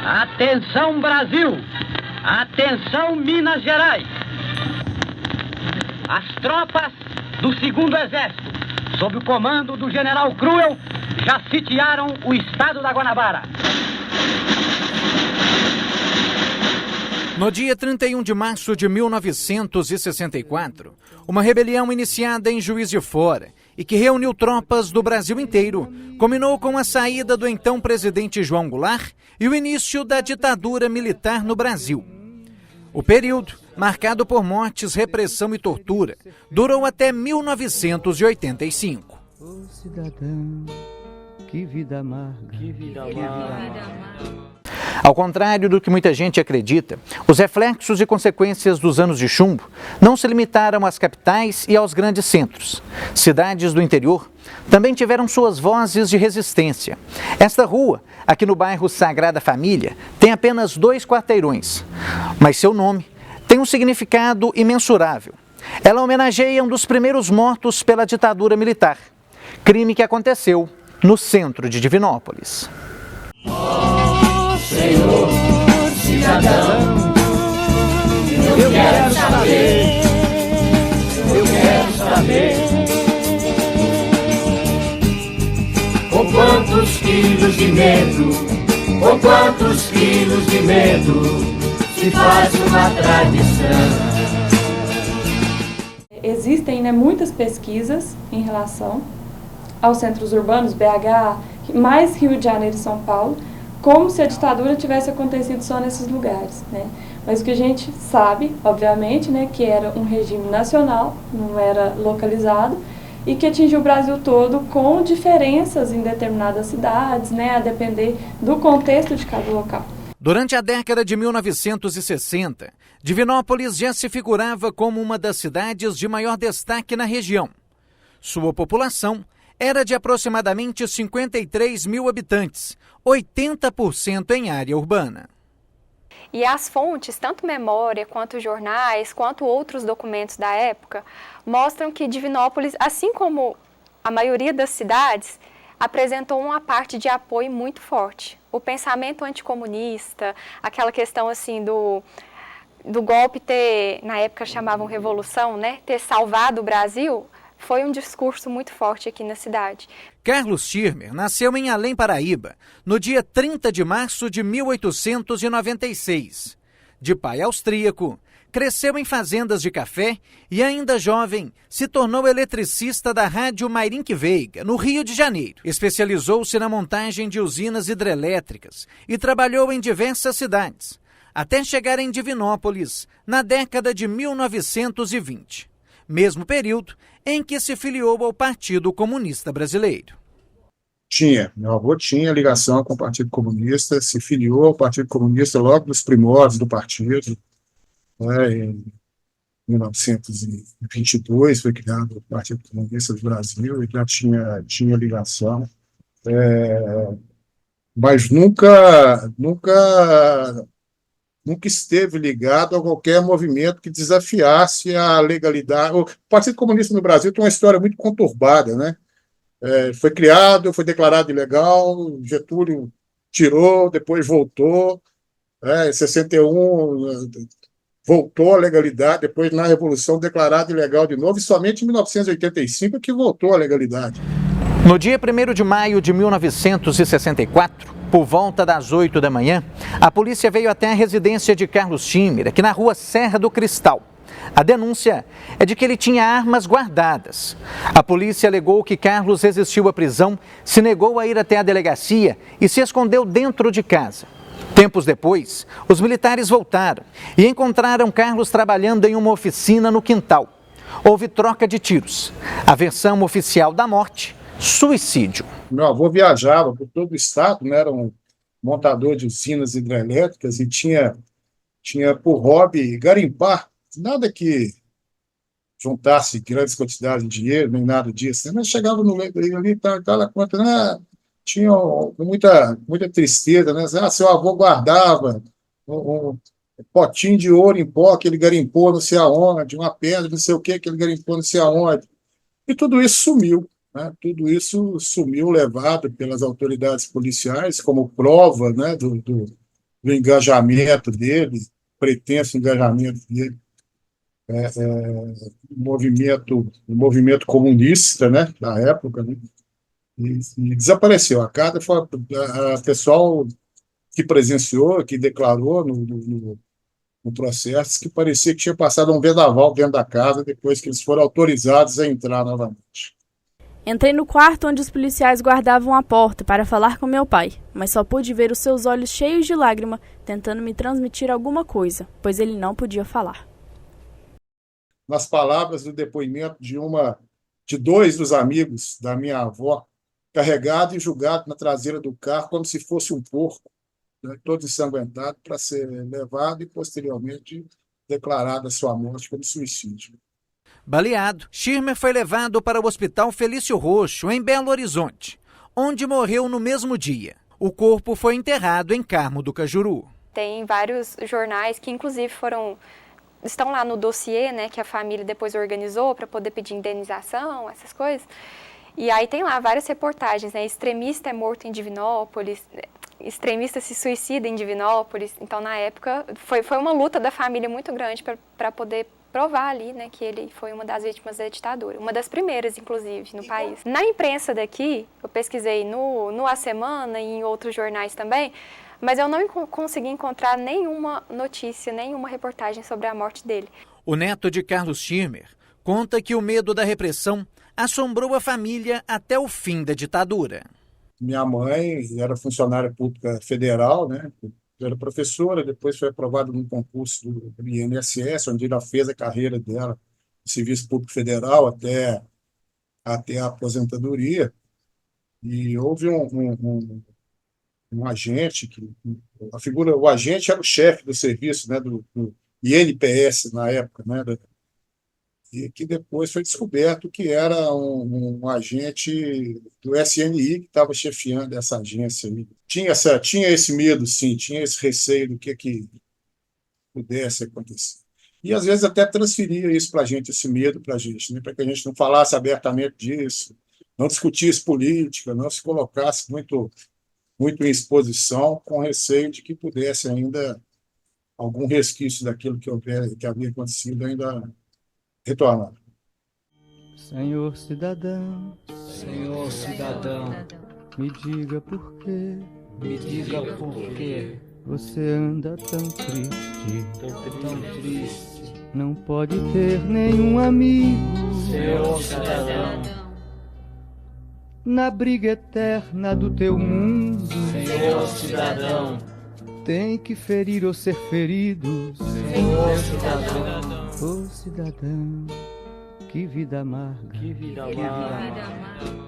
Atenção, Brasil! Atenção, Minas Gerais! As tropas do 2º Exército, sob o comando do general Cruel, já sitiaram o estado da Guanabara. No dia 31 de março de 1964, uma rebelião iniciada em Juiz de Fora e que reuniu tropas do Brasil inteiro, culminou com a saída do então presidente João Goulart e o início da ditadura militar no Brasil. O período, marcado por mortes, repressão e tortura, durou até 1985. Ô cidadão, que vida amarga, que vida amarga. Ao contrário do que muita gente acredita, os reflexos e consequências dos anos de chumbo não se limitaram às capitais e aos grandes centros. Cidades do interior também tiveram suas vozes de resistência. Esta rua, aqui no bairro Sagrada Família, tem apenas 2 quarteirões, mas seu nome tem um significado imensurável. Ela homenageia um dos primeiros mortos pela ditadura militar, crime que aconteceu no centro de Divinópolis. Senhor, cidadão, eu quero saber, com quantos quilos de medo, com quantos quilos de medo se faz uma tradição. Existem, muitas pesquisas em relação aos centros urbanos, BH, mais Rio de Janeiro e São Paulo, como se a ditadura tivesse acontecido só nesses lugares, Mas o que a gente sabe, obviamente, que era um regime nacional, não era localizado, e que atingiu o Brasil todo com diferenças em determinadas cidades, a depender do contexto de cada local. Durante a década de 1960, Divinópolis já se figurava como uma das cidades de maior destaque na região. Sua população era de aproximadamente 53 mil habitantes, 80% em área urbana. E as fontes, tanto memória, quanto jornais, quanto outros documentos da época, mostram que Divinópolis, assim como a maioria das cidades, apresentou uma parte de apoio muito forte. O pensamento anticomunista, aquela questão do golpe ter, na época chamavam revolução, ter salvado o Brasil, foi um discurso muito forte aqui na cidade. Carlos Schirmer nasceu em Além Paraíba, no dia 30 de março de 1896. De pai austríaco, cresceu em fazendas de café e, ainda jovem, se tornou eletricista da Rádio Mairinque Veiga, no Rio de Janeiro. Especializou-se na montagem de usinas hidrelétricas e trabalhou em diversas cidades, até chegar em Divinópolis, na década de 1920. Mesmo período em que se filiou ao Partido Comunista Brasileiro. Meu avô tinha ligação com o Partido Comunista, se filiou ao Partido Comunista logo nos primórdios do partido, em 1922 foi criado o Partido Comunista do Brasil e já tinha ligação, mas nunca esteve ligado a qualquer movimento que desafiasse a legalidade. O Partido Comunista no Brasil tem uma história muito conturbada, foi criado, foi declarado ilegal, Getúlio tirou, depois voltou, em 61 voltou à legalidade, depois na Revolução declarado ilegal de novo, e somente em 1985 que voltou à legalidade. No dia 1º de maio de 1964, por volta das 8 da manhã, a polícia veio até a residência de Carlos Schirmer, aqui na rua Serra do Cristal. A denúncia é de que ele tinha armas guardadas. A polícia alegou que Carlos resistiu à prisão, se negou a ir até a delegacia e se escondeu dentro de casa. Tempos depois, os militares voltaram e encontraram Carlos trabalhando em uma oficina no quintal. Houve troca de tiros. A versão oficial da morte: suicídio. Meu avô viajava por todo o estado, era um montador de usinas hidrelétricas e tinha por hobby garimpar, nada que juntasse grandes quantidades de dinheiro, nem nada disso, mas chegava no leito ali, aquela conta, tinha muita tristeza, seu avô guardava um potinho de ouro em pó que ele garimpou não sei aonde, uma pedra, não sei o que ele garimpou não sei aonde, e tudo isso sumiu. Tudo isso sumiu, levado pelas autoridades policiais como prova do engajamento dele, pretenso engajamento dele, o movimento comunista, né, da época, né, e desapareceu. A carta foi a pessoal que presenciou, que declarou no processo, que parecia que tinha passado um vendaval dentro da casa depois que eles foram autorizados a entrar novamente. Entrei no quarto onde os policiais guardavam a porta para falar com meu pai, mas só pude ver os seus olhos cheios de lágrima, tentando me transmitir alguma coisa, pois ele não podia falar. Nas palavras do depoimento de dois dos amigos da minha avó, carregado e julgado na traseira do carro como se fosse um porco, né, todo ensanguentado, para ser levado e posteriormente declarada sua morte como suicídio. Baleado, Schirmer foi levado para o Hospital Felício Roxo, em Belo Horizonte, onde morreu no mesmo dia. O corpo foi enterrado em Carmo do Cajuru. Tem vários jornais que, inclusive, estão lá no dossiê, né, que a família depois organizou para poder pedir indenização, essas coisas. E aí tem lá várias reportagens, né? Extremista é morto em Divinópolis, extremista se suicida em Divinópolis. Então, na época, foi uma luta da família muito grande para poder provar ali, né, que ele foi uma das vítimas da ditadura, uma das primeiras, inclusive, no país. Na imprensa daqui, eu pesquisei no A Semana e em outros jornais também, mas eu não consegui encontrar nenhuma notícia, nenhuma reportagem sobre a morte dele. O neto de Carlos Schirmer conta que o medo da repressão assombrou a família até o fim da ditadura. Minha mãe era funcionária pública federal, né? Era professora, depois foi aprovada num concurso do INSS, onde ela fez a carreira dela no Serviço Público Federal até a aposentadoria. E houve um agente, o agente era o chefe do serviço, né, do INPS na época, né, e que depois foi descoberto que era um agente do SNI que estava chefiando essa agência. Tinha esse medo, sim, tinha esse receio do que pudesse acontecer. E, às vezes, até transferia isso para a gente, esse medo para a gente, né, para que a gente não falasse abertamente disso, não discutisse política, não se colocasse muito em exposição, com receio de que pudesse ainda algum resquício daquilo que havia acontecido ainda retornar. Senhor cidadão, me diga por quê, você anda tão triste, não pode ter nenhum amigo, Senhor cidadão, na briga eterna do teu mundo, Senhor cidadão, tem que ferir ou ser ferido, Senhor cidadão, ô cidadão, que vida amarga, que vida amarga.